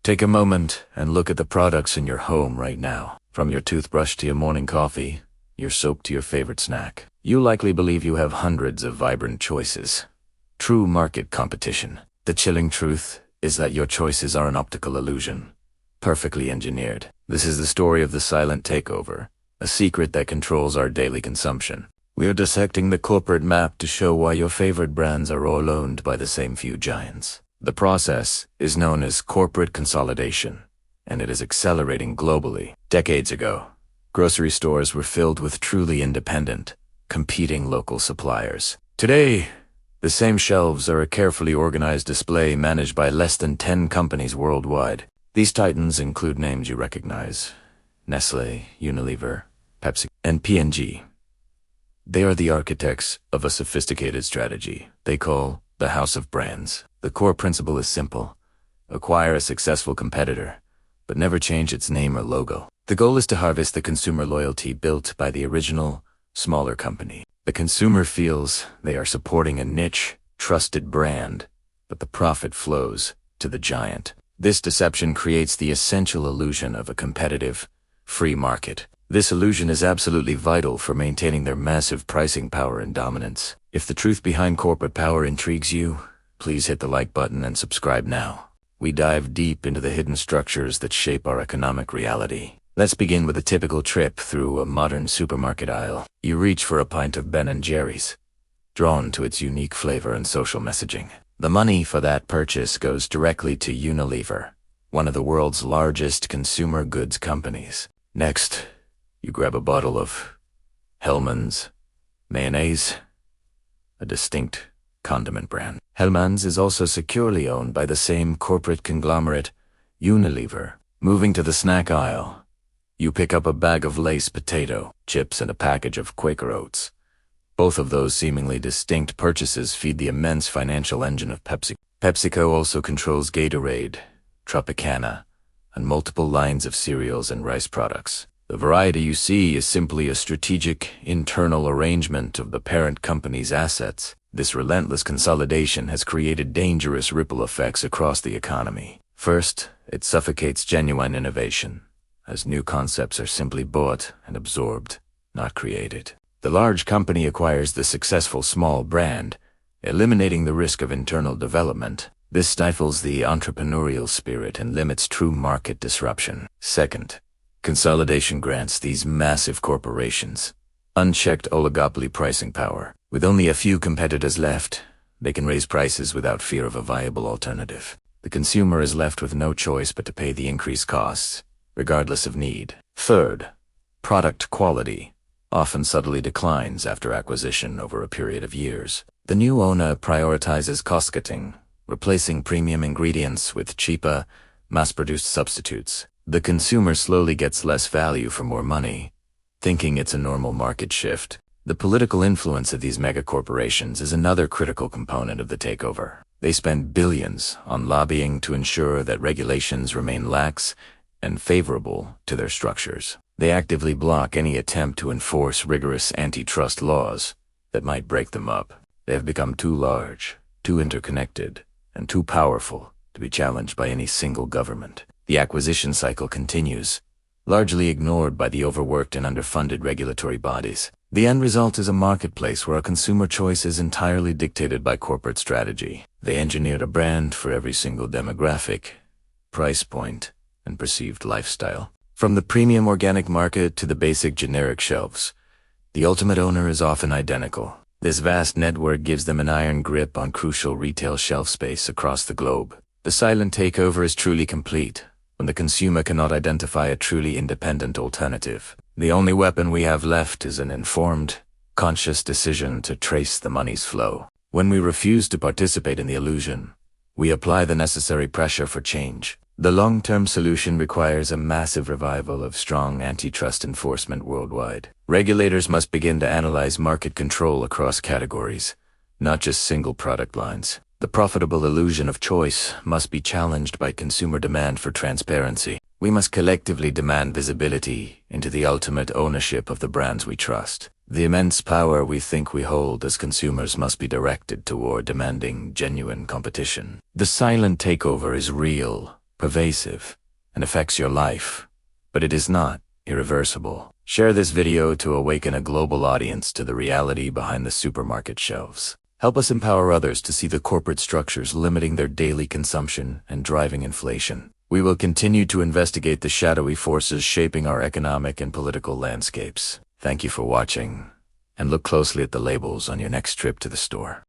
Take a moment and look at the products in your home right now. From your toothbrush to your morning coffee, your soap to your favorite snack. You likely believe you have hundreds of vibrant choices. True market competition. The chilling truth is that your choices are an optical illusion, perfectly engineered. This is the story of the silent takeover, a secret that controls our daily consumption. We are dissecting the corporate map to show why your favorite brands are all owned by the same few giants. The process is known as corporate consolidation, and it is accelerating globally. Decades ago, grocery stores were filled with truly independent, competing local suppliers. Today, the same shelves are a carefully organized display managed by less than 10 companies worldwide. These titans include names you recognize: Nestle, Unilever, PepsiCo, and P&G. They are the architects of a sophisticated strategy they call the House of Brands. The core principle is simple: acquire a successful competitor, but never change its name or logo. The goal is to harvest the consumer loyalty built by the original, smaller company. The consumer feels they are supporting a niche, trusted brand, but the profit flows to the giant. This deception creates the essential illusion of a competitive, free market. This illusion is absolutely vital for maintaining their massive pricing power and dominance. If the truth behind corporate power intrigues you, please hit the like button and subscribe now. We dive deep into the hidden structures that shape our economic reality. Let's begin with a typical trip through a modern supermarket aisle. You reach for a pint of Ben & Jerry's, drawn to its unique flavor and social messaging. The money for that purchase goes directly to Unilever, one of the world's largest consumer goods companies. Next, you grab a bottle of Hellmann's mayonnaise, a distinct condiment brand. Hellmann's is also securely owned by the same corporate conglomerate, Unilever. Moving to the snack aisle, you pick up a bag of Lay's potato chips and a package of Quaker Oats. Both of those seemingly distinct purchases feed the immense financial engine of PepsiCo. PepsiCo also controls Gatorade, Tropicana, and multiple lines of cereals and rice products. The variety you see is simply a strategic, internal arrangement of the parent company's assets. This relentless consolidation has created dangerous ripple effects across the economy. First, it suffocates genuine innovation, as new concepts are simply bought and absorbed, not created. The large company acquires the successful small brand, eliminating the risk of internal development. This stifles the entrepreneurial spirit and limits true market disruption. Second, consolidation grants these massive corporations unchecked oligopoly pricing power. With only a few competitors left, they can raise prices without fear of a viable alternative. The consumer is left with no choice but to pay the increased costs, regardless of need. Third, product quality often subtly declines after acquisition over a period of years. The new owner prioritizes cost-cutting, replacing premium ingredients with cheaper, mass-produced substitutes. The consumer slowly gets less value for more money, thinking it's a normal market shift. The political influence of these megacorporations is another critical component of the takeover. They spend billions on lobbying to ensure that regulations remain lax and favorable to their structures. They actively block any attempt to enforce rigorous antitrust laws that might break them up. They have become too large, too interconnected, and too powerful to be challenged by any single government. The acquisition cycle continues, largely ignored by the overworked and underfunded regulatory bodies. The end result is a marketplace where a consumer choice is entirely dictated by corporate strategy. They engineered a brand for every single demographic, price point, and perceived lifestyle. From the premium organic market to the basic generic shelves, the ultimate owner is often identical. This vast network gives them an iron grip on crucial retail shelf space across the globe. The silent takeover is truly complete when the consumer cannot identify a truly independent alternative. The only weapon we have left is an informed, conscious decision to trace the money's flow. When we refuse to participate in the illusion, we apply the necessary pressure for change. The long-term solution requires a massive revival of strong antitrust enforcement worldwide. Regulators must begin to analyze market control across categories, not just single product lines. The profitable illusion of choice must be challenged by consumer demand for transparency. We must collectively demand visibility into the ultimate ownership of the brands we trust. The immense power we think we hold as consumers must be directed toward demanding genuine competition. The silent takeover is real, pervasive, and affects your life, but it is not irreversible. Share this video to awaken a global audience to the reality behind the supermarket shelves. Help us empower others to see the corporate structures limiting their daily consumption and driving inflation. We will continue to investigate the shadowy forces shaping our economic and political landscapes. Thank you for watching, and look closely at the labels on your next trip to the store.